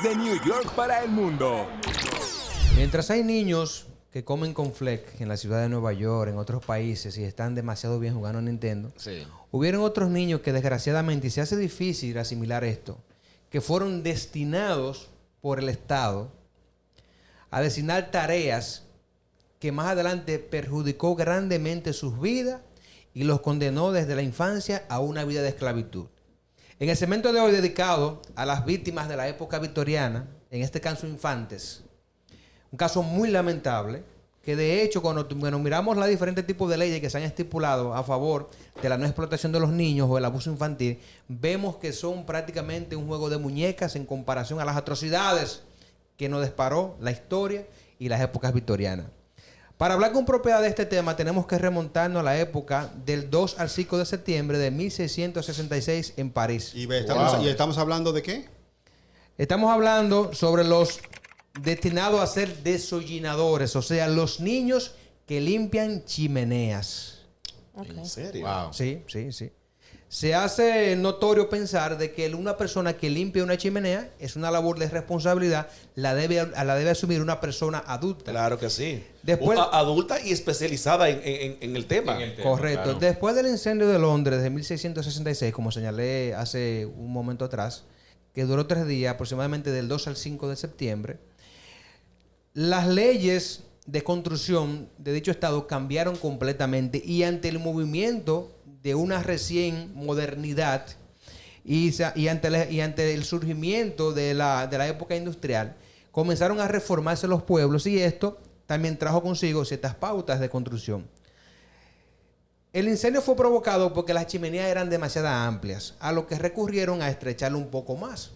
Desde New York para el mundo. Mientras hay niños que comen cornflakes en la ciudad de Nueva York, en otros países, y están demasiado bien jugando a Nintendo, Sí. hubieron otros niños que desgraciadamente, y se hace difícil asimilar esto, que fueron destinados por el Estado a designar tareas que más adelante perjudicó grandemente sus vidas y los condenó desde la infancia a una vida de esclavitud. En el segmento de hoy dedicado a las víctimas de la época victoriana, en este caso infantes, un caso muy lamentable, que de hecho cuando miramos los diferentes tipos de leyes que se han estipulado a favor de la no explotación de los niños o el abuso infantil, vemos que son prácticamente un juego de muñecas en comparación a las atrocidades que nos disparó la historia y las épocas victorianas. Para hablar con propiedad de este tema tenemos que remontarnos a la época del 2 al 5 de septiembre de 1666 en París. ¿Y estamos hablando de qué? Estamos hablando sobre los destinados a ser desollinadores, o sea, los niños que limpian chimeneas. ¿En serio? Wow. Sí, sí, sí. Se hace notorio pensar de que una persona que limpia una chimenea es una labor de responsabilidad, la debe asumir una persona adulta. Claro que sí. Después- Adulta y especializada en el tema. Correcto. Claro. Después del incendio de Londres de 1666, como señalé hace un momento atrás, que duró 3 días, aproximadamente del 2 al 5 de septiembre, las leyes de construcción de dicho estado cambiaron completamente y ante el movimiento de una recién modernidad y ante el surgimiento de la época industrial, comenzaron a reformarse los pueblos y esto también trajo consigo ciertas pautas de construcción. El incendio fue provocado porque las chimeneas eran demasiado amplias, a lo que recurrieron a estrecharlo un poco más.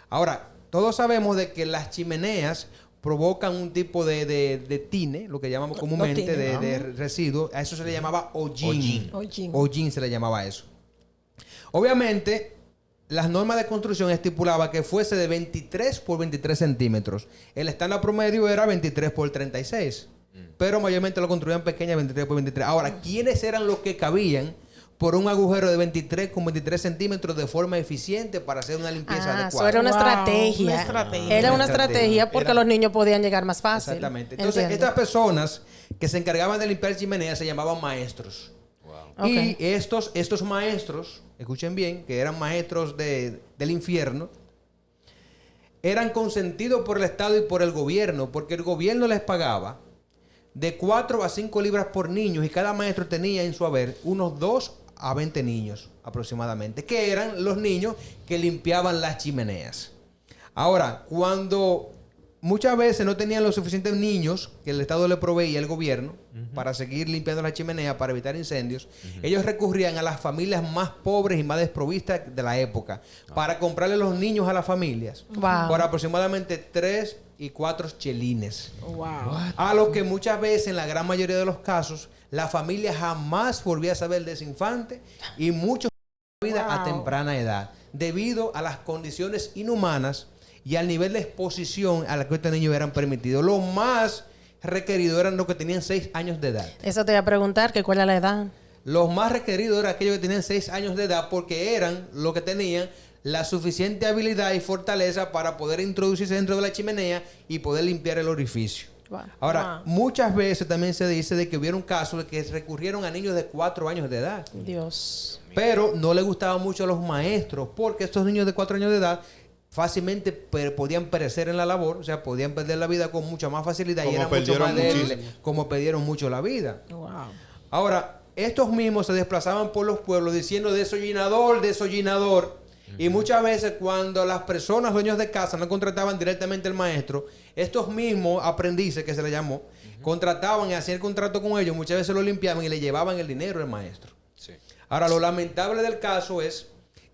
Ahora, todos sabemos de que las chimeneas provocan un tipo de tine, lo que llamamos comúnmente tine, de residuo. A eso se le llamaba hollín. Hollín. Hollín se le llamaba eso. Obviamente, las normas de construcción estipulaban que fuese de 23 por 23 centímetros. El estándar promedio era 23 por 36. Pero mayormente lo construían pequeñas, 23 por 23. Ahora, ¿quiénes eran los que cabían por un agujero de 23 con 23 centímetros de forma eficiente para hacer una limpieza Eso adecuada? era una Wow, estrategia. una estrategia. Era una Una estrategia estrategia. porque Era- los niños podían llegar más fácil. Exactamente. Entonces, Entiendo. estas personas que se encargaban de limpiar chimeneas se llamaban maestros. Wow. Y Ok. estos maestros, escuchen bien, que eran maestros del infierno, eran consentidos por el Estado y por el gobierno, porque el gobierno les pagaba de 4 a 5 libras por niño y cada maestro tenía en su haber unos 2 a 20 niños aproximadamente, que eran los niños que limpiaban las chimeneas. Ahora, cuando muchas veces no tenían los suficientes niños que el Estado le proveía, el gobierno, para seguir limpiando la chimenea, para evitar incendios, ellos recurrían a las familias más pobres y más desprovistas de la época para comprarle los niños a las familias Wow. por aproximadamente 3 y 4 chelines. Wow. A lo que muchas veces, en la gran mayoría de los casos, la familia jamás volvía a saber de ese infante y muchos vida a Wow. temprana edad, debido a las condiciones inhumanas y al nivel de exposición a la que estos niños eran permitidos. Lo más requerido eran los que tenían 6 años de edad. Eso te iba a preguntar, que cuál era la edad. Los más requeridos eran aquellos que tenían 6 años de edad porque eran los que tenían la suficiente habilidad y fortaleza para poder introducirse dentro de la chimenea y poder limpiar el orificio. Wow. Ahora, muchas veces también se dice de que hubieron casos de que recurrieron a niños de 4 años de edad. Dios. Pero no le gustaban mucho a los maestros porque estos niños de 4 años de edad fácilmente podían perecer en la labor, o sea, podían perder la vida con mucha más facilidad y Como era mucho perdieron más débiles, muchísimo. como perdieron mucho la vida. Wow. Ahora, estos mismos se desplazaban por los pueblos diciendo desollinador, desollinador. Y muchas veces cuando las personas, dueños de casa, no contrataban directamente al maestro, estos mismos aprendices, que se les llamó, contrataban y hacían el contrato con ellos, muchas veces lo limpiaban y le llevaban el dinero al maestro. Sí. Ahora, lo lamentable del caso es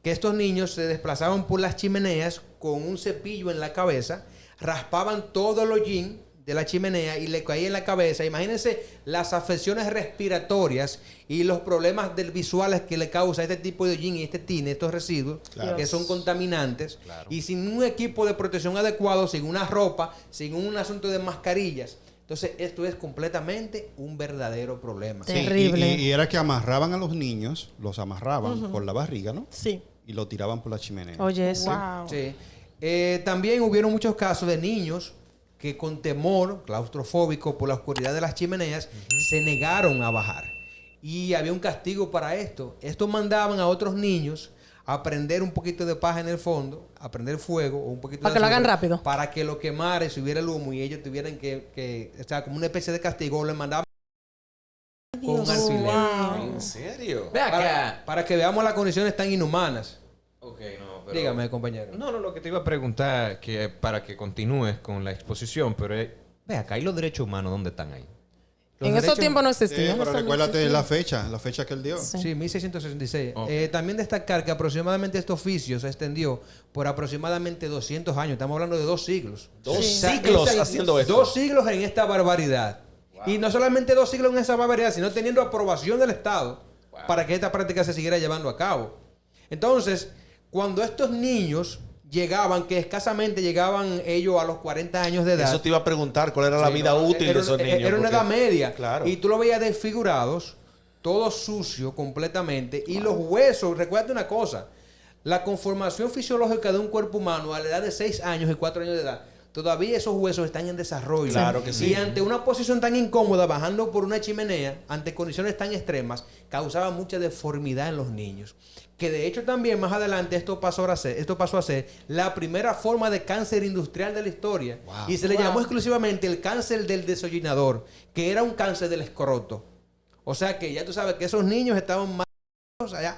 que estos niños se desplazaban por las chimeneas con un cepillo en la cabeza, raspaban todo el hollín de la chimenea y le caía en la cabeza. Imagínense las afecciones respiratorias y los problemas visuales que le causa este tipo de hollín y este tine, estos residuos, Claro. que son contaminantes, Claro. y sin un equipo de protección adecuado, sin una ropa, sin un asunto de mascarillas. Entonces, esto es completamente un verdadero problema. Sí. Terrible. Y era que amarraban a los niños, los amarraban por la barriga, ¿no? Sí. Y lo tiraban por la chimenea. Oye, eso. Wow. Sí. También hubieron muchos casos de niños que con temor claustrofóbico por la oscuridad de las chimeneas se negaron a bajar. Y había un castigo para esto. Estos mandaban a otros niños a prender un poquito de paja en el fondo, a prender fuego o un poquito Para de que lo hagan azufre, rápido. para que lo quemara y subiera el humo y ellos tuvieran o sea, como una especie de castigo, le mandaban con un alfiler. ¿En serio? Ve acá. Para que veamos las condiciones tan inhumanas. Ok, no, pero... Dígame, compañero. No, lo que te iba a preguntar, que para que continúes con la exposición, pero ve acá, ¿y los derechos humanos dónde están ahí? Los En esos derechos- tiempos no Sí, existían. pero eso no recuérdate existía. la fecha que él dio. Sí. Sí, 1666. Ok. También destacar que aproximadamente este oficio se extendió por aproximadamente 200 años. Estamos hablando de 2 siglos. Dos Sí. siglos Esta- haciendo esto. 2 siglos en esta barbaridad. Y no solamente 2 siglos en esa barbaridad, sino teniendo aprobación del Estado para que esta práctica se siguiera llevando a cabo. Entonces, cuando estos niños llegaban, que escasamente llegaban ellos a los 40 años de edad. Eso te iba a preguntar, ¿cuál era la Sí, vida no, útil de esos niños? Era una Porque- edad media. Claro. Y tú lo veías desfigurados, todo sucio completamente. Y los huesos, recuerda una cosa, la conformación fisiológica de un cuerpo humano a la edad de 6 años y 4 años de edad, todavía esos huesos están en desarrollo. Claro que sí. Y ante una posición tan incómoda, bajando por una chimenea, ante condiciones tan extremas, causaba mucha deformidad en los niños. Que de hecho también más adelante esto pasó a ser la primera forma de cáncer industrial de la historia. Y se le llamó exclusivamente el cáncer del desollinador, que era un cáncer del escroto. O sea que ya tú sabes que esos niños estaban más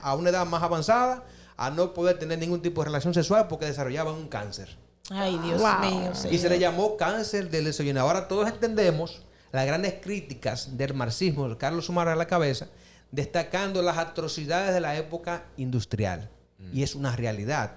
a una edad más avanzada, a no poder tener ningún tipo de relación sexual porque desarrollaban un cáncer. Ay, Dios mío. Y se le llamó cáncer del desollinador. Ahora todos entendemos las grandes críticas del marxismo, de Carlos Sumar a la cabeza, destacando las atrocidades de la época industrial. Y es una realidad.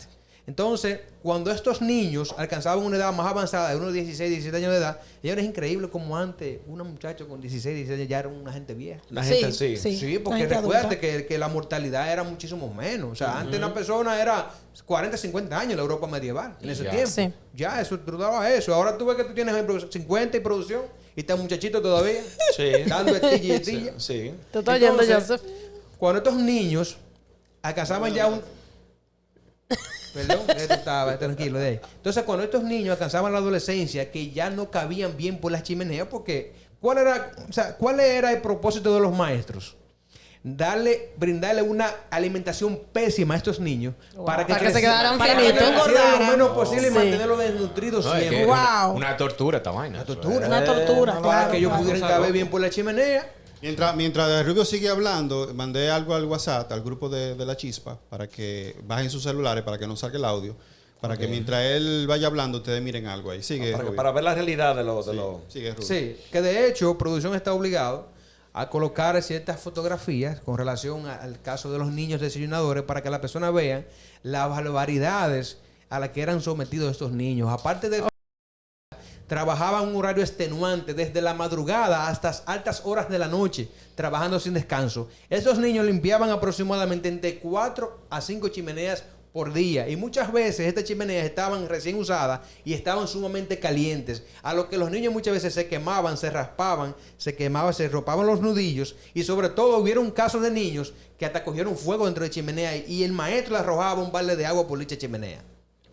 Entonces, cuando estos niños alcanzaban una edad más avanzada, de unos 16, 17 años de edad, ya era increíble como antes, una muchacha con 16, 17 años ya era una gente vieja. La gente sí. Sí, porque gente recuérdate adulta. que la mortalidad era muchísimo menos. O sea, antes una persona era 40, 50 años en la Europa medieval, en ese Ya. tiempo. Sí. Ya, eso, tú dabas eso. Ahora tú ves que tú tienes 50 y producción y está muchachito todavía Sí. dando estilla y estilla. Sí. Te estoy oyendo, Entonces, Joseph. Cuando estos niños alcanzaban ya un... Perdón, estaba tranquilo de ahí. Entonces, cuando estos niños alcanzaban la adolescencia, que ya no cabían bien por las chimeneas, porque ¿cuál era el propósito de los maestros? Brindarle una alimentación pésima a estos niños para que, Para que se quedaran Para que finitos. no crecieran lo engordaran. menos posible y Sí. mantenerlos desnutridos No, es que siempre. es Wow. una tortura esta vaina. Una eso tortura. Una tortura, Para claro, que ellos claro. pudieran caber bien por la chimenea. Mientras Rubio sigue hablando, mandé algo al WhatsApp, al grupo de La Chispa, para que bajen sus celulares, para que no salga el audio. Para que mientras él vaya hablando, ustedes miren algo ahí. Sigue, Rubio. Para ver la realidad de los... Sigue, Rubio. Sí, que de hecho producción está obligado a colocar ciertas fotografías con relación al caso de los niños desayunadores para que las personas vean las barbaridades a las que eran sometidos estos niños. Aparte de trabajaban un horario extenuante desde la madrugada hasta las altas horas de la noche, trabajando sin descanso. Estos niños limpiaban aproximadamente entre 4 a 5 chimeneas por día. Y muchas veces estas chimeneas estaban recién usadas y estaban sumamente calientes. A lo que los niños muchas veces se quemaban, se raspaban, se ropaban los nudillos. Y sobre todo hubieron casos de niños que hasta cogieron fuego dentro de chimenea y el maestro les arrojaba un balde de agua por dicha chimenea.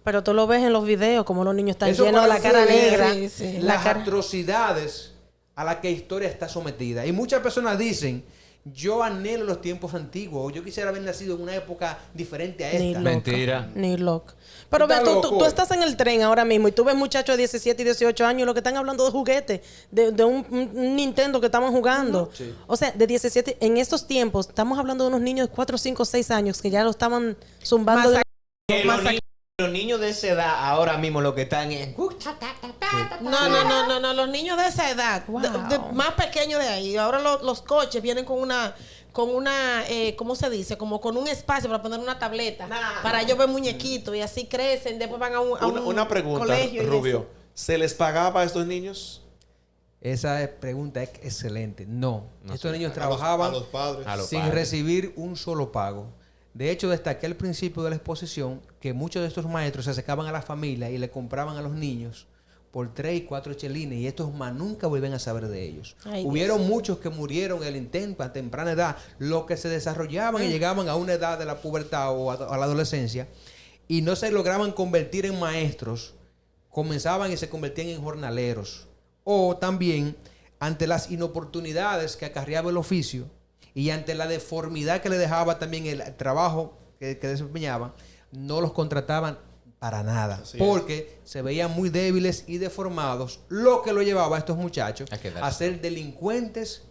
Pero tú lo ves en los videos, como los niños están Eso llenos de la para cara que vean negra. sí, sí. La las cara... atrocidades a las que la historia está sometida. Y muchas personas dicen, yo anhelo los tiempos antiguos, o yo quisiera haber nacido en una época diferente a Ni esta. loca. Mentira. Ni loco. Pero Está ve, loco. tú estás en el tren ahora mismo y tú ves muchachos de 17 y 18 años y lo que están hablando de juguetes, de un Nintendo que estaban jugando. O sea, de 17, en estos tiempos, estamos hablando de unos niños de 4, 5, 6 años que ya lo estaban zumbando. Los niños de esa edad ahora mismo lo que están es... No, los niños de esa edad, Wow. más pequeños de ahí. Ahora los coches vienen con una, ¿cómo se dice? Como con un espacio para poner una tableta. Para ellos ver muñequitos y así crecen. Después van a un Una pregunta, colegio y Rubio. eso. ¿Se les pagaba a estos niños? Esa pregunta es excelente. No. Estos niños A trabajaban los padres. A los sin padres. recibir un solo pago. De hecho, destaqué al principio de la exposición que muchos de estos maestros se acercaban a la familia y le compraban a los niños por 3 y 4 chelines y estos más nunca vuelven a saber de ellos. Ay, Hubieron muchos que murieron en el intento a temprana edad, los que se desarrollaban y llegaban a una edad de la pubertad o a la adolescencia. y no se lograban convertir en maestros, comenzaban y se convertían en jornaleros. O también, ante las inoportunidades que acarreaba el oficio y ante la deformidad que le dejaba también el trabajo que desempeñaban, no los contrataban para nada, Así porque se veían muy débiles y deformados, lo que lo llevaba a estos muchachos A quedarse. a ser delincuentes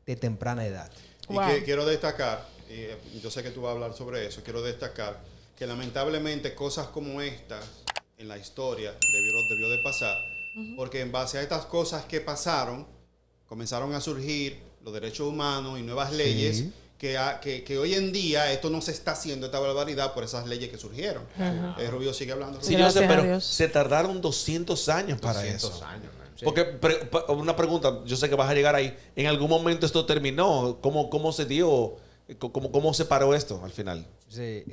de temprana edad. Y Wow. que quiero destacar, y yo sé que tú vas a hablar sobre eso, quiero destacar que lamentablemente cosas como estas en la historia debió de pasar, porque en base a estas cosas que pasaron, comenzaron a surgir los derechos humanos y nuevas leyes que hoy en día esto no se está haciendo, esta barbaridad, por esas leyes que surgieron. Rubio sigue hablando. Sí, Rubio. yo sé, Gracias a pero Dios. se tardaron 200 años para 200 eso. años, man. Sí. Porque, una pregunta, yo sé que vas a llegar ahí. ¿En algún momento esto terminó? ¿Cómo se dio? ¿Cómo se paró esto al final? Sí,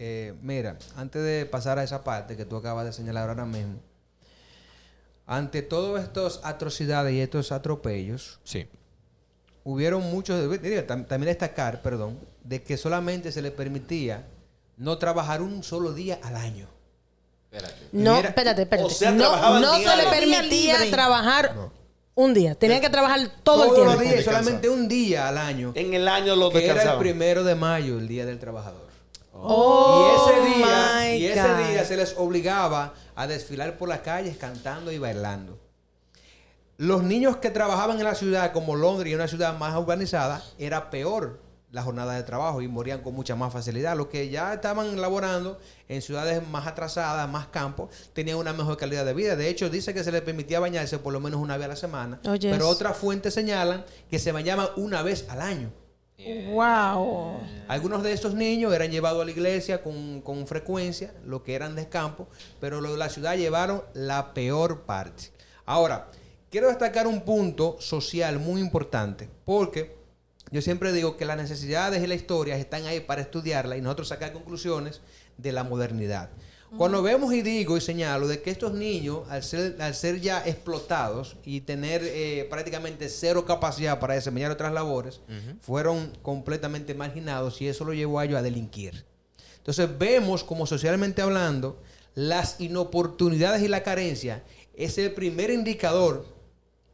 mira, antes de pasar a esa parte que tú acabas de señalar ahora mismo, ante todas estas atrocidades y estos atropellos, Sí. hubieron muchos, también destacar, perdón, de que solamente se le permitía no trabajar un solo día al año. No, Mira, espérate. o sea, no trabajaban no día se le libre. permitía Libre. trabajar un día. Tenía que trabajar todo el Todos los tiempo. días, Descansar. solamente un día al año, En el año lo que era el descansaban. 1 de mayo, el Día del Trabajador. Oh, y ese my día God. se les obligaba a desfilar por las calles cantando y bailando. Los niños que trabajaban en la ciudad, como Londres, y una ciudad más urbanizada, era peor la jornada de trabajo y morían con mucha más facilidad. Los que ya estaban laborando en ciudades más atrasadas, más campos, tenían una mejor calidad de vida. De hecho, dice que se les permitía bañarse por lo menos una vez a la semana. Oh, yes. Pero otras fuentes señalan que se bañaban una vez al año. Wow. Algunos de estos niños eran llevados a la iglesia con frecuencia, los que eran de campo, pero los de la ciudad llevaron la peor parte. Ahora, quiero destacar un punto social muy importante, porque yo siempre digo que las necesidades y la historia están ahí para estudiarla y nosotros sacar conclusiones de la modernidad. Cuando vemos y digo y señalo de que estos niños, al ser ya explotados y tener prácticamente cero capacidad para desempeñar otras labores, fueron completamente marginados y eso lo llevó a ellos a delinquir. Entonces vemos como socialmente hablando, las inoportunidades y la carencia es el primer indicador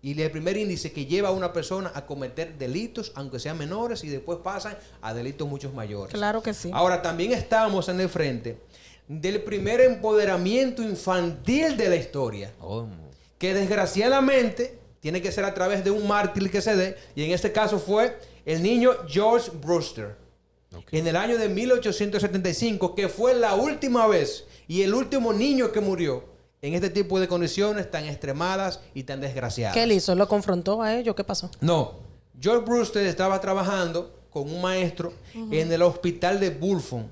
y el primer índice que lleva a una persona a cometer delitos, aunque sean menores, y después pasan a delitos muchos mayores. Claro que sí. Ahora, también estamos en el frente del primer empoderamiento infantil de la historia, Oh, que desgraciadamente tiene que ser a través de un mártir que se dé, y en este caso fue el niño George Brewster, en el año de 1875, que fue la última vez y el último niño que murió en este tipo de condiciones tan extremadas y tan desgraciadas. ¿Qué él hizo? ¿Lo confrontó a ellos? ¿Qué pasó? No, George Brewster estaba trabajando con un maestro en el hospital de Bulford,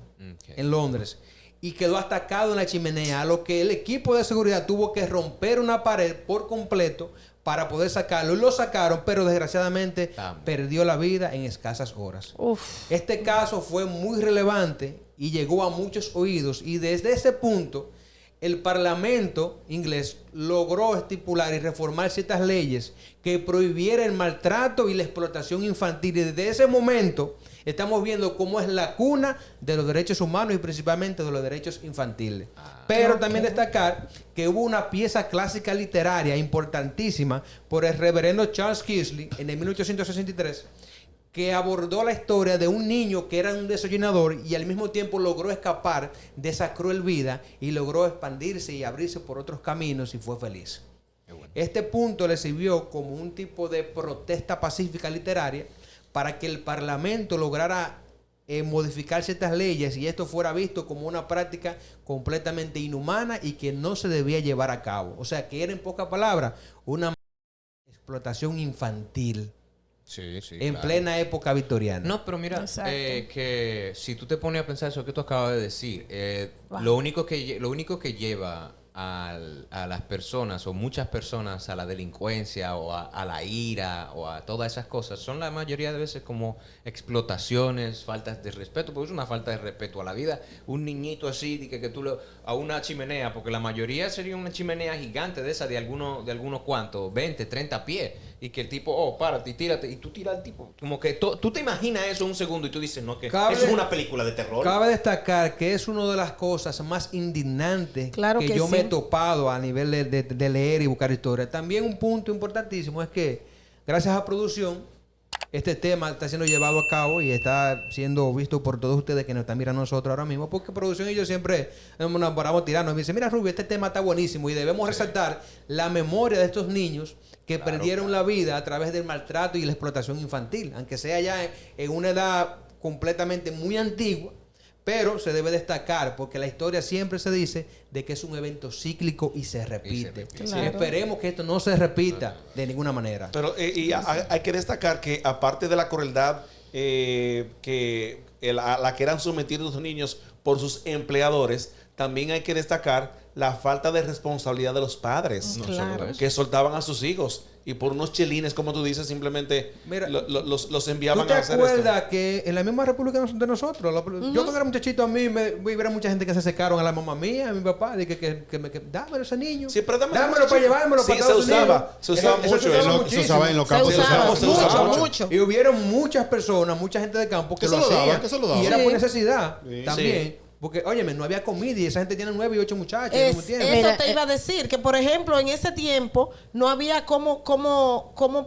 en Londres, y quedó atacado en la chimenea, a lo que el equipo de seguridad tuvo que romper una pared por completo para poder sacarlo. Y lo sacaron, pero desgraciadamente perdió la vida en escasas horas. Uf. Este caso fue muy relevante y llegó a muchos oídos, y desde ese punto el Parlamento inglés logró estipular y reformar ciertas leyes que prohibieran el maltrato y la explotación infantil. Y desde ese momento estamos viendo cómo es la cuna de los derechos humanos y principalmente de los derechos infantiles. Pero también destacar que hubo una pieza clásica literaria importantísima por el reverendo Charles Kingsley en el 1863, que abordó la historia de un niño que era un desollinador y al mismo tiempo logró escapar de esa cruel vida y logró expandirse y abrirse por otros caminos y fue feliz. Este punto le sirvió como un tipo de protesta pacífica literaria para que el Parlamento lograra modificar ciertas leyes y esto fuera visto como una práctica completamente inhumana y que no se debía llevar a cabo. O sea, que era, en pocas palabras, una explotación infantil. sí, sí. En claro. plena época victoriana. No, pero mira, Exacto. que si tú te pones a pensar eso que tú acabas de decir, Wow. lo único que lleva a las personas o muchas personas a la delincuencia o a la ira o a todas esas cosas son la mayoría de veces como explotaciones, faltas de respeto, porque es una falta de respeto a la vida. Un niñito así, que tú a una chimenea, porque la mayoría sería una chimenea gigante de esa de algunos cuantos, 20, 30 pies, y que el tipo, párate y tírate, y tú tiras al tipo. Como que tú te imaginas eso un segundo y tú dices, no, que eso es una película de terror. Cabe destacar que es una de las cosas más indignantes Claro que yo sí. me he topado a nivel de leer y buscar historia. También un punto importantísimo es que, gracias a producción, este tema está siendo llevado a cabo y está siendo visto por todos ustedes que nos están mirando a nosotros ahora mismo, porque producción y yo siempre nos paramos tirando. Me dice, mira, Rubio, este tema está buenísimo y debemos resaltar la memoria de estos niños que perdieron la vida a través del maltrato y la explotación infantil, aunque sea ya en una edad completamente muy antigua. Pero se debe destacar porque la historia siempre se dice de que es un evento cíclico y se repite. Claro. Esperemos que esto no se repita de ninguna manera. Pero hay que destacar que aparte de la crueldad a la que eran sometidos los niños por sus empleadores, también hay que destacar la falta de responsabilidad de los padres, Claro. que soltaban a sus hijos y por unos chelines, como tú dices, simplemente Mira, los enviaban ¿Tú te a hacer esto. acuerdas que en la misma república de nosotros, yo cuando era muchachito a mí me hubiera mucha gente que se secaron a la mamá mía, a mi papá, de que dámelo a ese niño. Sí, pero dámelo para llevármelo para Estados Unidos. Se usaba mucho se usaba eso. muchísimo. Se usaba en los Se campos. usaba se usaba mucho. Y hubieron muchas personas, mucha gente de campo que Que lo se lo daban, hacían. que se lo daban. Y era Sí. por necesidad Sí. también. Sí. Porque, óyeme, no había comida y esa gente tiene 9 y 8 muchachos. ¿me entiendes? Eso Mira, te iba a decir, que por ejemplo en ese tiempo no había cómo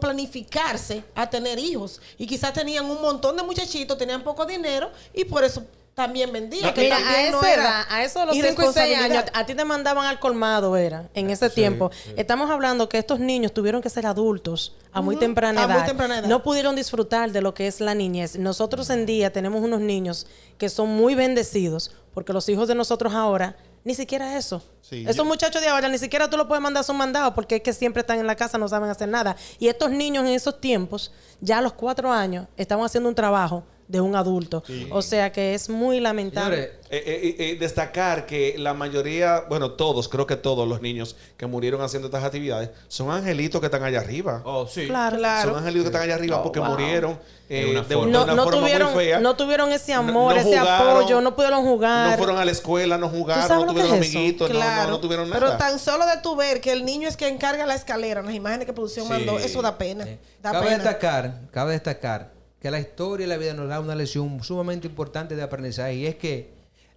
planificarse a tener hijos. Y quizás tenían un montón de muchachitos, tenían poco dinero y por eso también vendían. que Mira, también a no esa era edad, a eso de los 5 y 6 años, irresponsabilidad. a ti te mandaban al colmado, era, en ese tiempo. Estamos hablando que estos niños tuvieron que ser adultos a muy temprana A edad. muy temprana edad. No pudieron disfrutar de lo que es la niñez. Nosotros en día tenemos unos niños que son muy bendecidos, porque los hijos de nosotros ahora, ni siquiera eso. Sí, Esos muchachos de ahora, ni siquiera tú los puedes mandar a su mandado, porque es que siempre están en la casa, no saben hacer nada. Y estos niños en esos tiempos, ya a los 4 años, estaban haciendo un trabajo de un adulto. O sea que es muy lamentable. Señores, Destacar que la mayoría, bueno, creo que todos los niños que murieron haciendo estas actividades son angelitos que están allá arriba. Oh, sí. Claro. Son angelitos que están allá arriba porque murieron De una de forma. una forma muy fea. No tuvieron ese amor, No ese jugaron, apoyo, no pudieron jugar. No fueron a la escuela, no ¿Tú jugaron, sabes no lo que tuvieron es eso? amiguitos, Claro, no tuvieron nada. pero tan solo de tu ver que el niño es que encarga la escalera, las imágenes que producción mandó, eso da pena. Da cabe pena. destacar que la historia y la vida nos da una lección sumamente importante de aprendizaje, y es que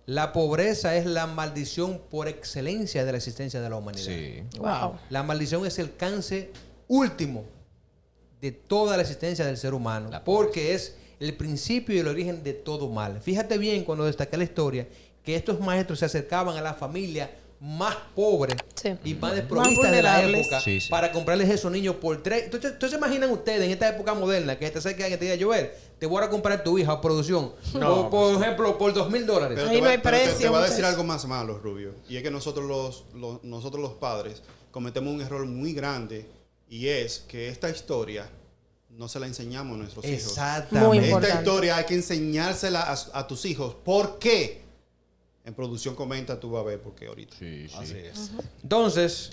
la pobreza es la maldición por excelencia de la existencia de la humanidad. Sí. Wow. La maldición es el cáncer último de toda la existencia del ser humano, porque es el principio y el origen de todo mal. Fíjate bien cuando destaqué la historia que estos maestros se acercaban a la familia más pobre Sí. y más desprovista de la vulnerables. época Sí, sí. para comprarles esos niños por 3. Entonces imaginan ustedes en esta época moderna que te acercan y te diga, Joel, te voy a comprar tu hija o producción, por ejemplo, por $2,000. Pero Ahí no hay pero te precio, va a decir muchachos. algo más malo, Rubio. Y es que nosotros los padres cometemos un error muy grande, y es que esta historia no se la enseñamos a nuestros hijos. Muy Exactamente. importante. Esta historia hay que enseñársela a tus hijos. ¿Por qué? En producción comenta, tú vas a ver por qué ahorita. Sí, sí. Así es. Entonces,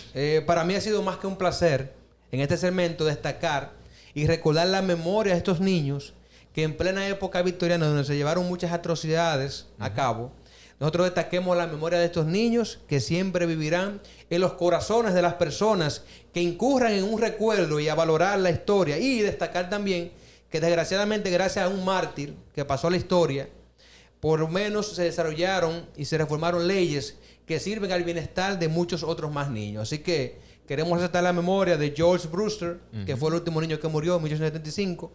para mí ha sido más que un placer en este segmento destacar y recordar la memoria de estos niños que en plena época victoriana, donde se llevaron muchas atrocidades a cabo, nosotros destaquemos la memoria de estos niños que siempre vivirán en los corazones de las personas que incurran en un recuerdo y a valorar la historia. Y destacar también que desgraciadamente, gracias a un mártir que pasó a la historia, por lo menos se desarrollaron y se reformaron leyes que sirven al bienestar de muchos otros más niños. Así que queremos resaltar la memoria de George Brewster, que fue el último niño que murió en 1875,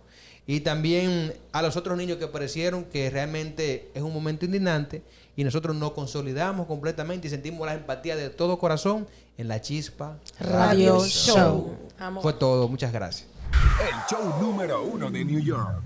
y también a los otros niños que perecieron, que realmente es un momento indignante, y nosotros nos consolidamos completamente y sentimos la empatía de todo corazón en La Chispa Radio Show. Amo. Fue todo. Muchas gracias. El show número 1 de New York.